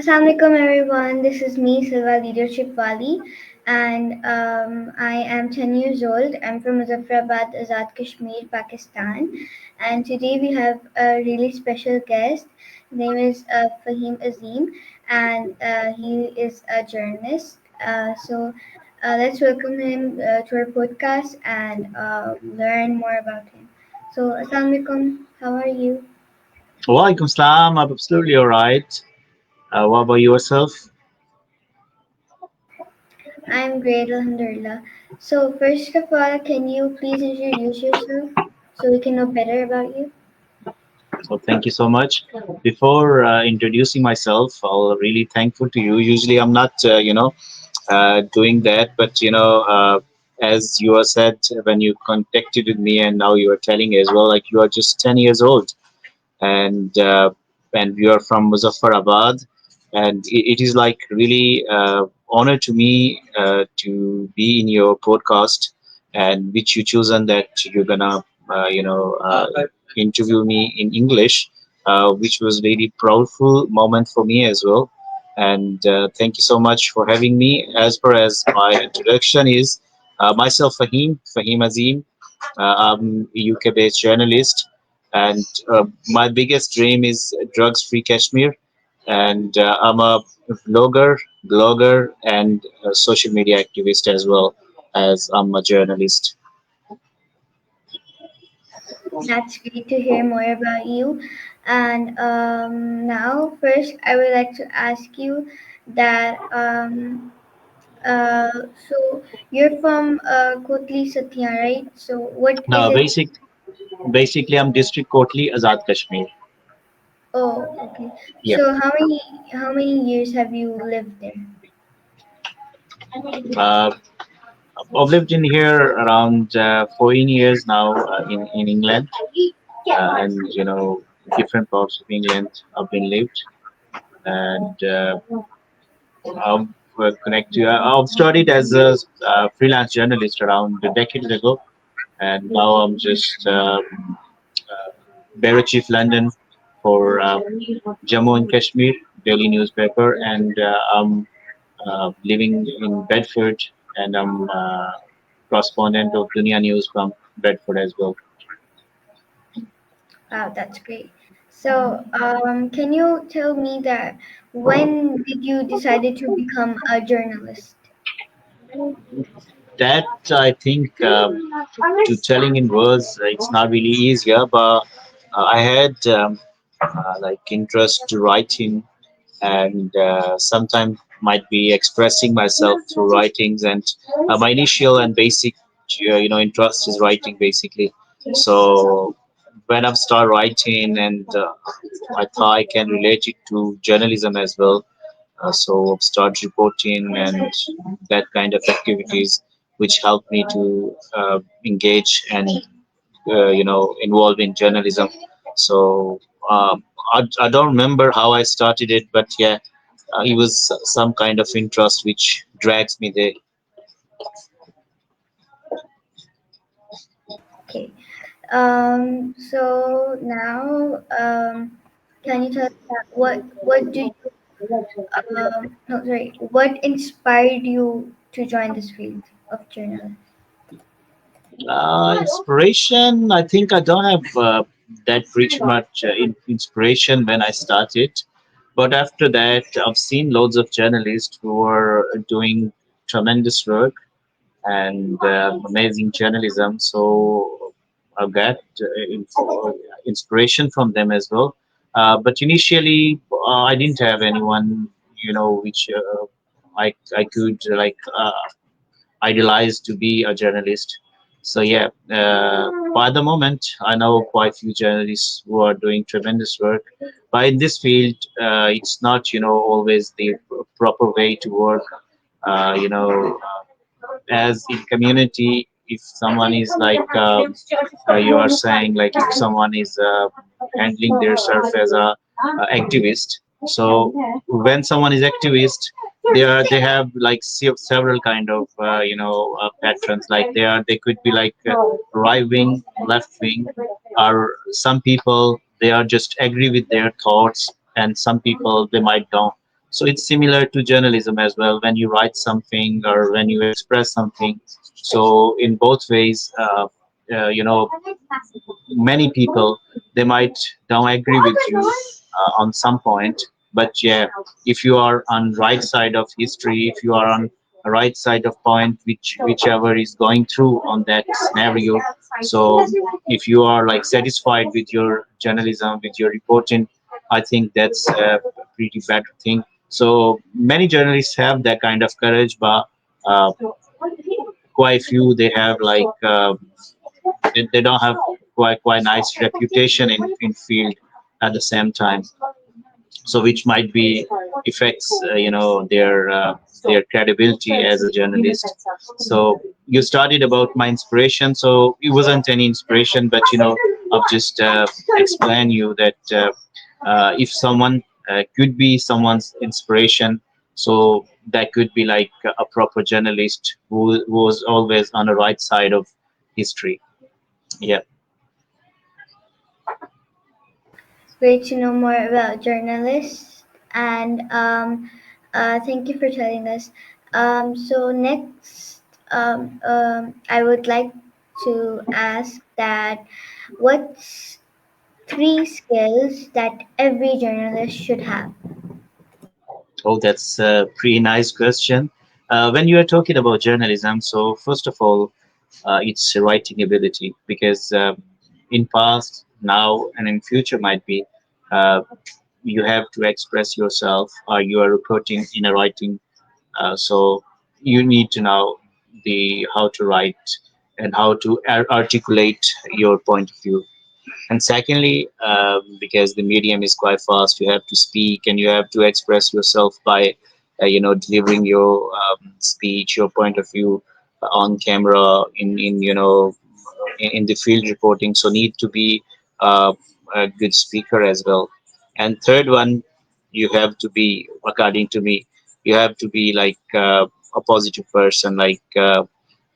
Assalamualaikum everyone. This is me, Silva Leadership Wali, and I am 10 years old. I'm from Muzaffarabad, Azad Kashmir, Pakistan. And today we have a really special guest. His name is Faheem Azeem, and he is a journalist. So let's welcome him to our podcast and learn more about him. So, Assalamualaikum. How are you? Walaikum salam. I'm absolutely all right. What about yourself? I'm great, Alhamdulillah. So, first of all, can you please introduce yourself so we can know better about you? So thank you so much. Before introducing myself, I'll really thankful to you. Usually, I'm not, doing that, but as you have said when you contacted with me, and now you are telling as well, like you are just 10 years old, and you are from Muzaffarabad, and it is like really honor to me to be in your podcast, and which you chosen that you're gonna interview me in English, which was really proudful moment for me as well. And thank you so much for having me. As far as my introduction is, myself Faheem Azeem. I'm a UK-based journalist, and my biggest dream is drugs-free Kashmir. And I'm a blogger, and a social media activist as well as I'm a journalist. That's great to hear more about you. And now, first, I would like to ask you that uh, so you're from Kotli Satya, right? So, what is Now, it? basically, I'm District Kotli, Azad Kashmir. Oh, okay. Yep. So, how many years have you lived there? Uh, I've lived in here around 14 years now in England, and different parts of England I've been lived, and I've connected. I've studied as a freelance journalist around a decade ago, and now I'm just bureau chief London for Jammu and Kashmir daily newspaper, and I'm living in Bedford, and I'm correspondent of Dunia News from Bedford as well. Wow, that's great. So, can you tell me that when did you decided to become a journalist? That I think to telling in words, it's not really easier, but I had like interest to writing, and sometimes might be expressing myself through writings, and my initial and basic interest is writing basically. So when I've started writing, and I thought I can relate it to journalism as well, so I've started reporting and that kind of activities, which helped me to engage and involve in journalism. So I don't remember how I started it, but yeah, it was some kind of interest which drags me there. Okay. So now, can you tell us that what do you no sorry what inspired you to join this field of journalism? Inspiration, I think I don't have that rich much inspiration when I started. But after that, I've seen loads of journalists who are doing tremendous work and amazing journalism. So I got inspiration from them as well. But initially, I didn't have anyone, which I could idealize to be a journalist. So yeah, by the moment, I know quite a few journalists who are doing tremendous work. But in this field, it's not always the proper way to work. As in community, if someone is like you are saying, like if someone is handling their self as a activist, so when someone is activist, they have like several kind of patrons, like they could be like right wing, left wing, or some people they are just agree with their thoughts, and some people they might don't. So it's similar to journalism as well. When you write something or when you express something, so in both ways, you know, many people, they might don't agree with you on some point, but yeah, if you are on right side of history, if you are on a right side of point, whichever is going through on that scenario, so if you are like satisfied with your journalism, with your reporting, I think that's a pretty better thing. So many journalists have that kind of courage, but uh, quite few they have like they don't have quite nice reputation in field at the same time, so which might be affects their credibility as a journalist. So you started about my inspiration, so it wasn't any inspiration, but I've just explained you that if someone could be someone's inspiration, so that could be like a proper journalist who was always on the right side of history. Yeah. Great to know more about journalists, and thank you for telling us. So next, I would like to ask that what's three skills that every journalist should have? Oh, that's a pretty nice question. When you are talking about journalism, so first of all, it's writing ability, because in past, now, and in future might be, uh, you have to express yourself, or you are reporting in a writing. So you need to know the how to write and how to articulate your point of view. And secondly, because the medium is quite fast, you have to speak and you have to express yourself by delivering your speech, your point of view on camera, in in the field reporting, so need to be uh, a good speaker as well. And third one, you have to be, according to me, you have to be like a positive person, like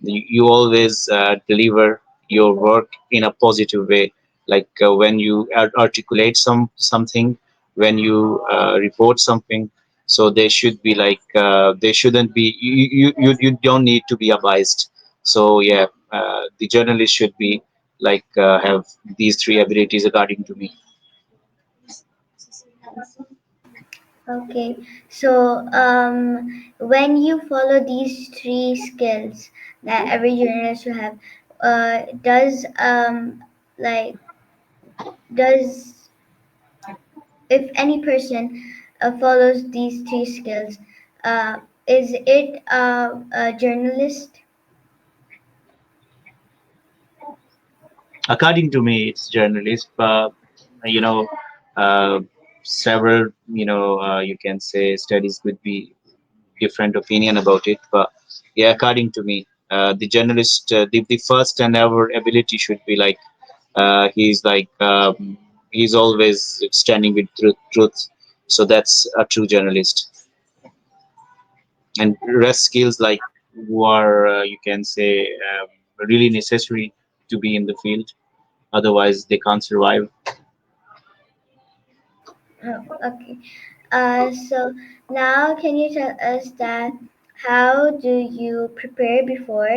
you always deliver your work in a positive way, like when you articulate something, when you report something, so they should be like they shouldn't be, you don't need to be biased. So yeah, the journalist should be like have these three abilities, according to me. Okay, so when you follow these three skills that every journalist should have, does like does if any person follows these three skills, uh, is it a journalist? According to me, it's journalist, but you know, uh, several you can say studies could be different opinion about it, but yeah, according to me, the journalist, the first and ever ability should be like he's always standing with truth. So that's a true journalist. And rest skills like who are you can say really necessary to be in the field, otherwise they can't survive. Oh, okay. So now, can you tell us that how do you prepare before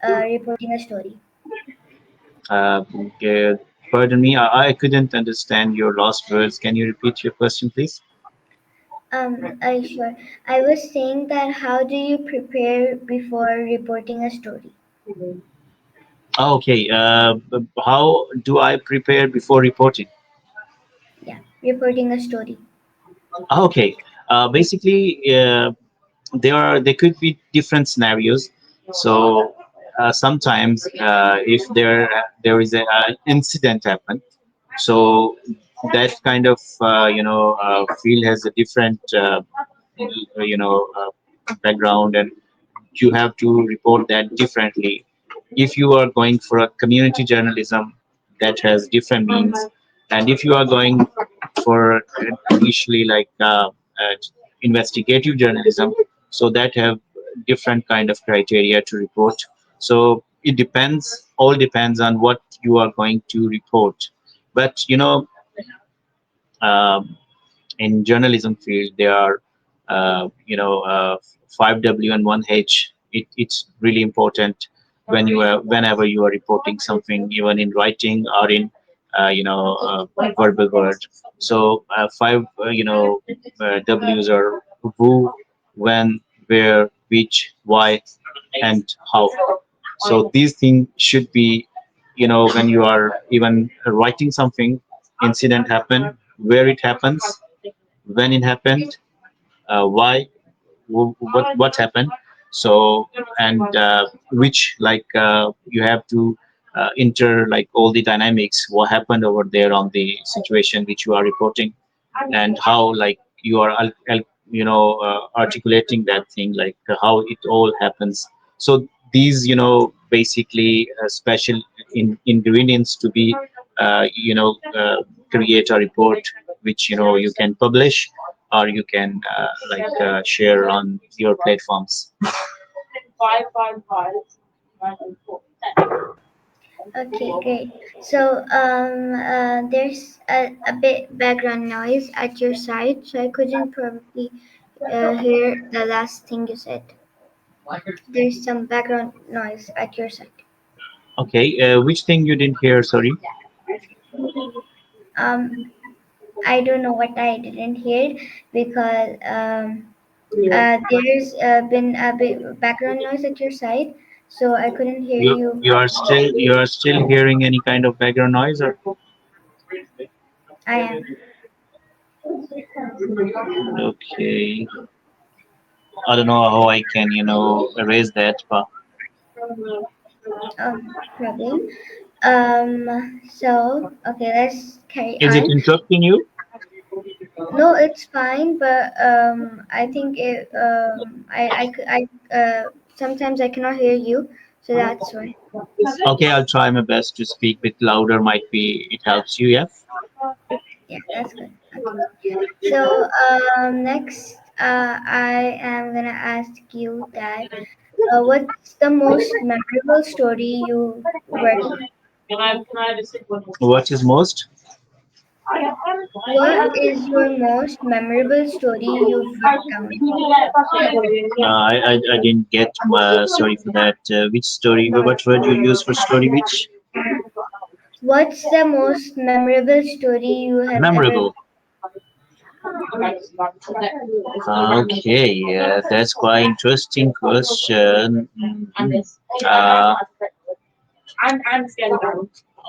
reporting a story? uh, uh, Pardon me, I couldn't understand your last words. Can you repeat your question, please? Sure. I was saying that how do you prepare before reporting a story? Okay, how do I prepare before reporting? Yeah, reporting a story. Okay, basically, there could be different scenarios. So sometimes, if there is a incident happen, so that kind of field has a different background, and you have to report that differently. If you are going for a community journalism, that has different means, and if you are going for initially like investigative journalism, so that have different kind of criteria to report. So it depends, all depends on what you are going to report. But um, in journalism field, there are 5W and 1H. It's really important whenever you are reporting something, even in writing or in verbal word. So five W's are who, when, where, which, why, and how. So these things should be, when you are even writing something, incident happened, where it happens, when it happened, why, what happened. So, and which, like, you have to enter like all the dynamics, what happened over there on the situation which you are reporting, and how, like, you are articulating that thing, like how it all happens. So these, basically special ingredients to be create a report which you can publish, or you can share on your platforms. Okay, great. So there's a bit background noise at your side, so I couldn't probably hear the last thing you said. There's some background noise at your side. Okay, which thing you didn't hear? Sorry. Um, I don't know what I didn't hear because there's been a bit background noise at your side, so I couldn't hear You you. you are still hearing any kind of background noise, or I am. okay? I don't know how I can erase that, but Oh, no problem. So okay, let's carry is it on. interrupting you? No, it's fine, but I think sometimes I cannot hear you, so that's why. Okay, I'll try my best to speak a bit louder. Might be it helps you. Yeah. Yeah, that's good. Okay. So next, I am gonna ask you that what's the most memorable story you worked on? What is most? What is your most memorable story you've worked on? I didn't get. Sorry for that. Which story? What word you use for story? Which What's the most memorable story you have ever? memorable? Okay, yeah, that's quite interesting question. Uh,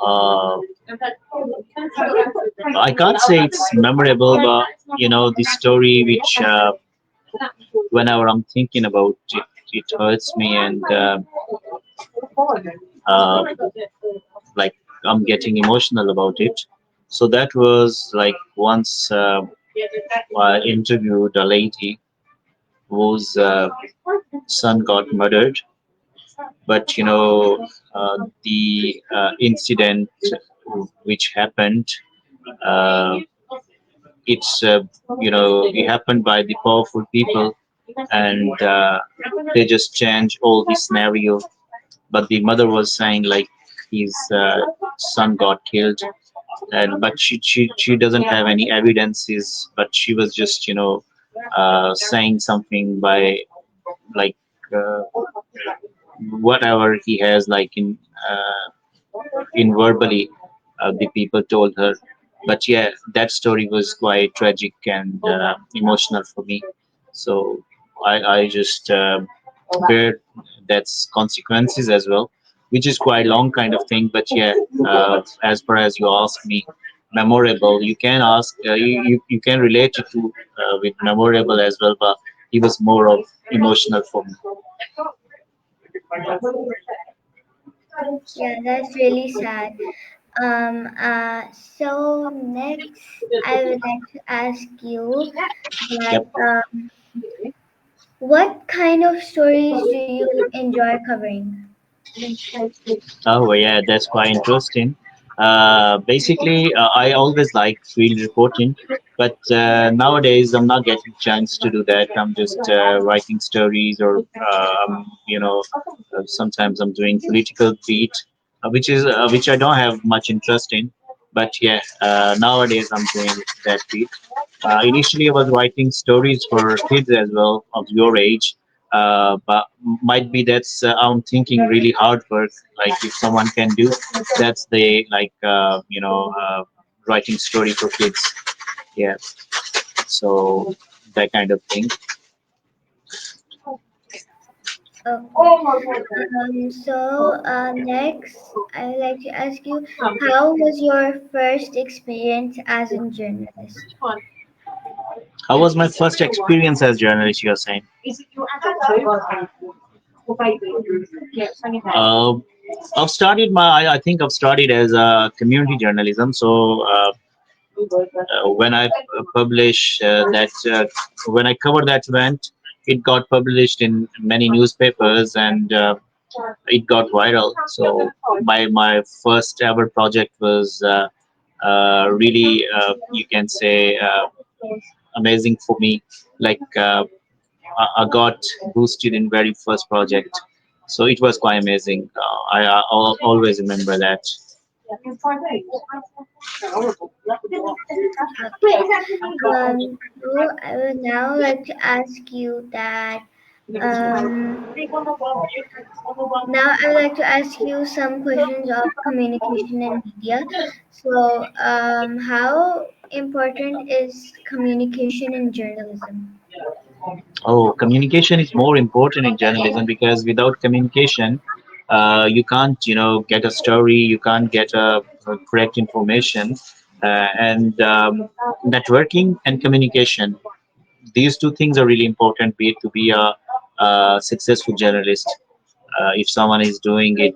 uh, I can't say it's memorable, but the story which whenever I'm thinking about it, it hurts me, and uh, like I'm getting emotional about it. So that was like once I interviewed a lady whose son got murdered, but the incident which happened, uh, it happened by the powerful people, and they just change all the scenario. But the mother was saying like his son got killed, and but she doesn't have any evidences, but she was just saying something by like uh, whatever he has, like in verbally, the people told her. But yeah, that story was quite tragic and emotional for me. So I just bear that's consequences as well, which is quite long kind of thing. But yeah, as far as you ask me, memorable, you can ask, you can relate it to with memorable as well, but he was more of emotional for me. Yeah, that's really sad. So next, I would like to ask you that Yep. what kind of stories do you enjoy covering? Oh yeah, that's quite interesting. Basically, I always like field reporting, but nowadays I'm not getting chance to do that. I'm just writing stories, or sometimes I'm doing political beat, which I don't have much interest in. But yeah, nowadays I'm doing that bit. Initially, I was writing stories for kids as well of your age, but might be that's I'm thinking really hard work. Like if someone can do, that's the like writing story for kids. Yeah, so that kind of thing. Okay. Next, I would like to ask you, how was your first experience as a journalist? How was my first experience as journalist? You're saying? Uh, I've started I think I've started as a community journalism. So when I publish when I cover that event, it got published in many newspapers and it got viral. So my first ever project was really you can say amazing for me. Like I got boosted in very first project, so it was quite amazing. I'll always remember that. Okay. I would now like to ask you that. Um, Now I would like to ask you some questions of communication and media. How important is communication in journalism? Oh, communication is more important in journalism because without communication, you can't, get a story, you can't get a correct information, and networking and communication. These two things are really important to be a successful journalist. If someone is doing it,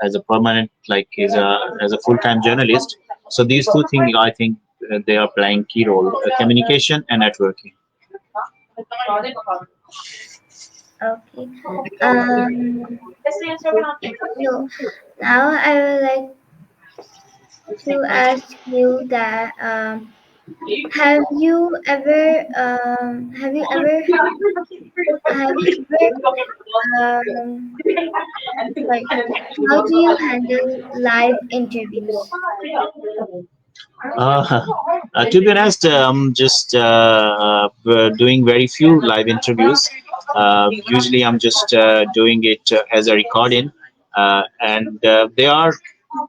as a permanent, like as a full-time journalist, so these two things, I think, they are playing key role: communication and networking. Okay. Um, so Now I would like to ask you that have you ever have you ever sorry, how do you handle live interviews? To be honest, I'm just doing very few live interviews. Usually, I'm just doing it as a recording, and they are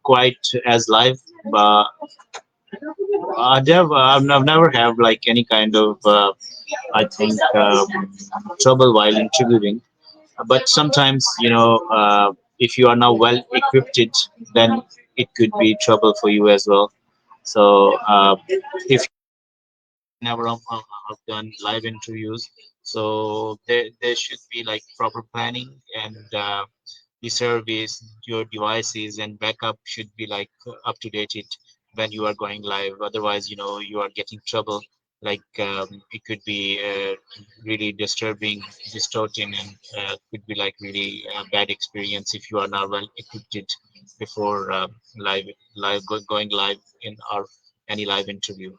quite as live. But I've never have like any kind of I think trouble while interviewing. But sometimes, if you are now well equipped, then it could be trouble for you as well. So if never have done live interviews, so there should be like proper planning and the service, your devices and backup should be like up to date it when you are going live. Otherwise, you are getting trouble. Like it could be really disturbing, distorting, and could be like really bad experience if you are not well equipped it before going live in our any live interview.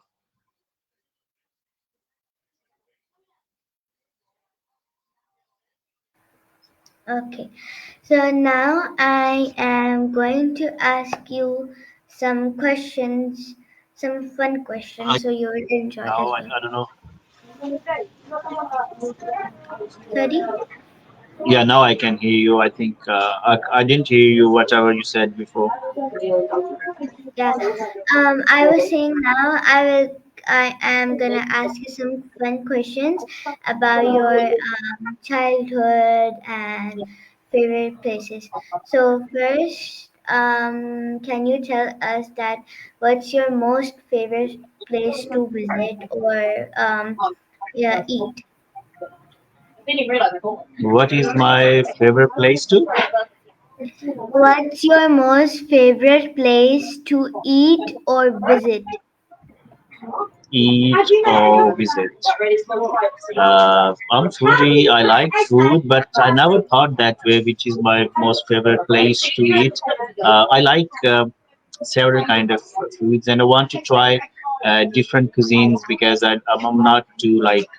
Okay, so now I am going to ask you some questions, some fun questions, so you will enjoy Now as I, well. I don't know. Sorry? Yeah, now I can hear you. I think I didn't hear you whatever you said before. Yeah. I was saying now I am gonna ask you some fun questions about your childhood and favorite places. So first, can you tell us that what's your most favorite place to visit or yeah, eat? What is my favorite place to What's your most favorite place to eat or visit? eat or visit? I'm foodie. I like food, but I never thought that way. Which is my most favorite place to eat? I like several kind of foods, and I want to try different cuisines because I'm not to like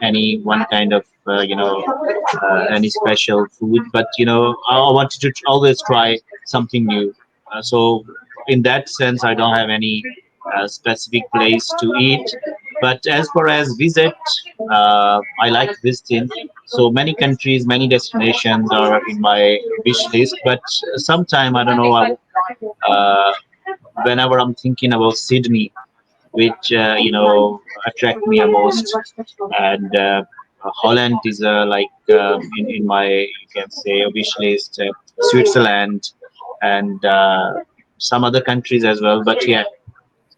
any one kind of any special food, but I wanted to always try something new. So in that sense, I don't have any specific place to eat. But as far as visit, I like visiting. So many countries, many destinations are in my wish list. But sometime I don't know. Uh, Whenever I'm thinking about Sydney, which attract me the most, and Holland is in my, you can say, wish list. Switzerland and some other countries as well. But yeah,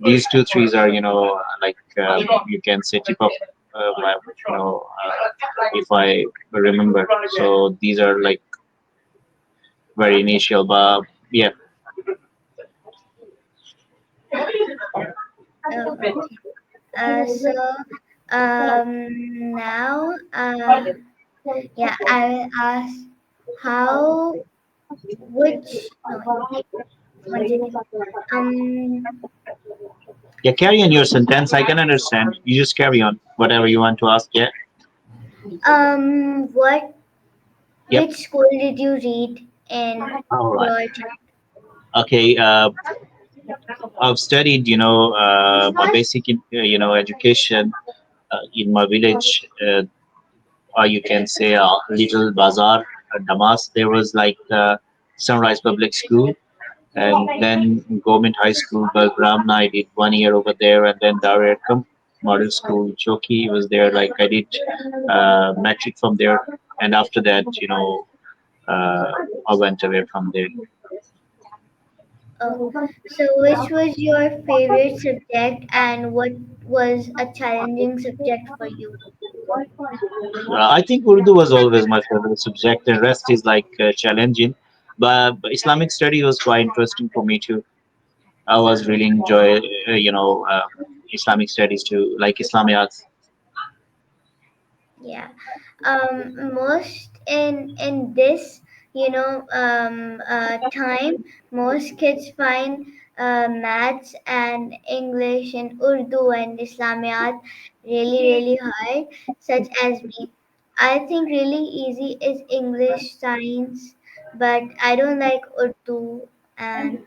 these two threes are you can say tip of my, if I remember. So these are like very initial, but yeah. Oh, okay. So now, yeah, I'll ask how, which, no, wait, one second. Um, Yeah, carry on your sentence. I can understand. You just carry on whatever you want to ask. Yeah. what, Yep. which school did you read in All right. your time? Okay. I've studied, my basic, education in my village, or you can say a little bazaar, Damas. There was like Sunrise Public School, and then Government High School, Belgram. I did 1 year over there, and then Dar-e-Arqam Model School, Choki was there. Like I did metric from there, and after that, uh, I went away from there. Oh, so which was your favorite subject and what was a challenging subject for you? I think Urdu was always my favorite subject, and rest is like challenging. But Islamic study was quite interesting for me too. I was really enjoy, Islamic studies too, like Islamiyat. Yeah. Most in this, time, most kids find maths and English and Urdu and Islamiyat really really hard, such as me. I think really easy is English, science, but I don't like Urdu. And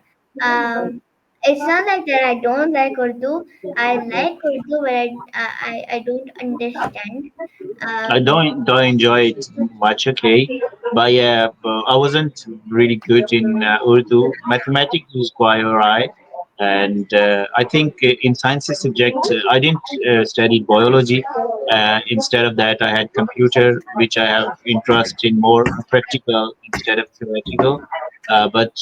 um, it's not like that I don't like Urdu. I like Urdu, but I don't understand. I um, don't enjoy it much, okay, but yeah, but I wasn't really good in Urdu. Mathematics was quite alright, and I think in sciences subject I didn't study biology. Instead of that, I had computer, which I have interest in more practical instead of theoretical. But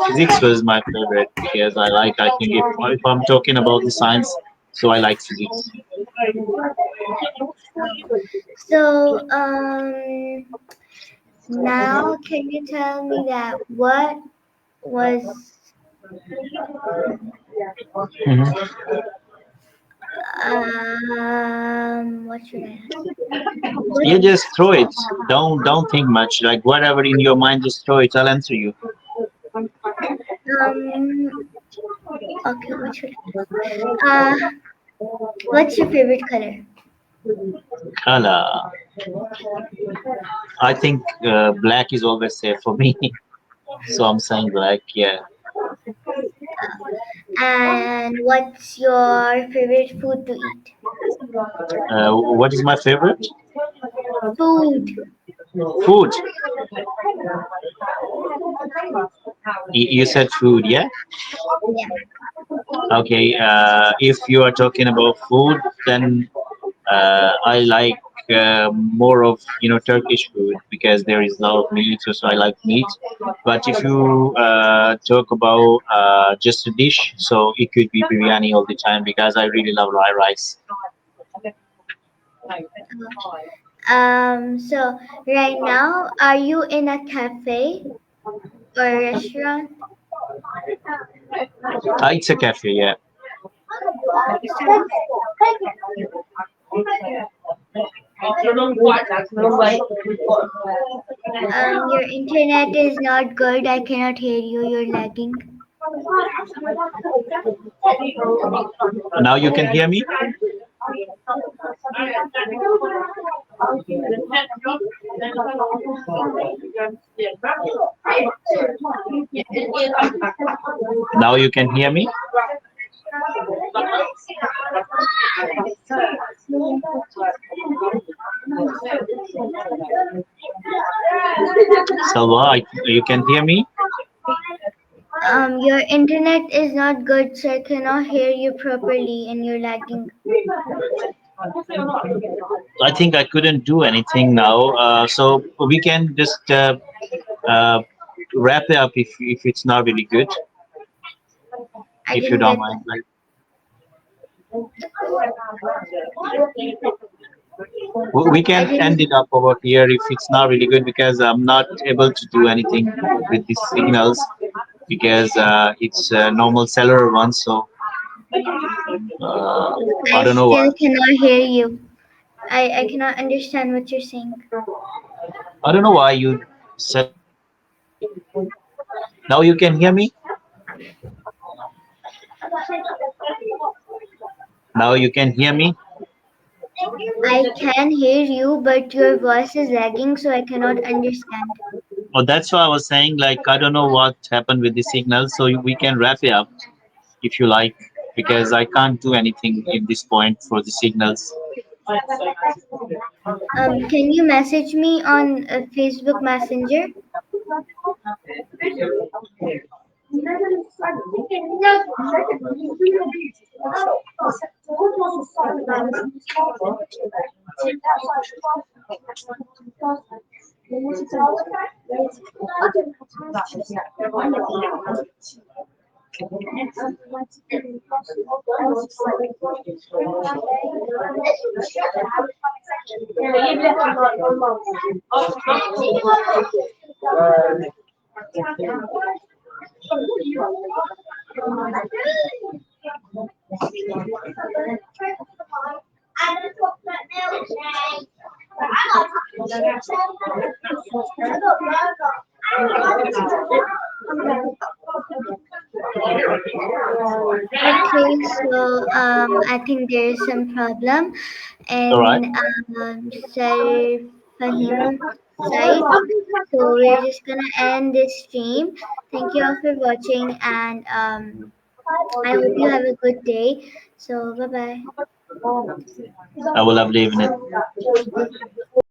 physics was my favorite because I think if I'm talking about the science, so I like physics. so now can you tell me that what was Mhm. what should I ask? What You just throw it. Don't think much. Like whatever in your mind, just throw it. I'll answer you. um okay, what should what's your favorite color? Color. I think black is always safe for me, so I'm saying black. Yeah. And what's your favorite food to eat? What is my favorite Food. food? You said food, yeah. Yeah. Okay. If you are talking about food, then I like more of Turkish food because there is a lot of meat, so I like meat. But if you talk about just a dish, so it could be biryani all the time because I really love rice. So right now, are you in a cafe or restaurant? It's a cafe, yeah. So your internet is not good. I cannot hear you. You're lagging. Now you can hear me. Now you can hear me. Salwa, you can hear me. Your internet is not good, so I cannot hear you properly, and you're lagging. I think I couldn't do anything now, so we can just uh, wrap it up if it's not really good, I if you didn't don't get mind. that. Like, we I can end didn't. it up over here if it's not really good because I'm not able to do anything with these signals because it's a normal cellular one. So uh, I I don't know why. still cannot hear you. I cannot understand what you're saying. I don't know why you said that. Now you can hear me. Now you can hear me. I can hear you, but your voice is lagging, so I cannot understand. Oh, that's why I was saying like I don't know what happened with the signal. So we can wrap it up if you like because I can't do anything at this point for the signals. Can you message me on Facebook Messenger? Okay, so I think there is some problem All right. in Sir Fahim's side. So we're just gonna end this stream. Thank you all for watching, and I hope you have a good day. So bye bye. Have a lovely evening.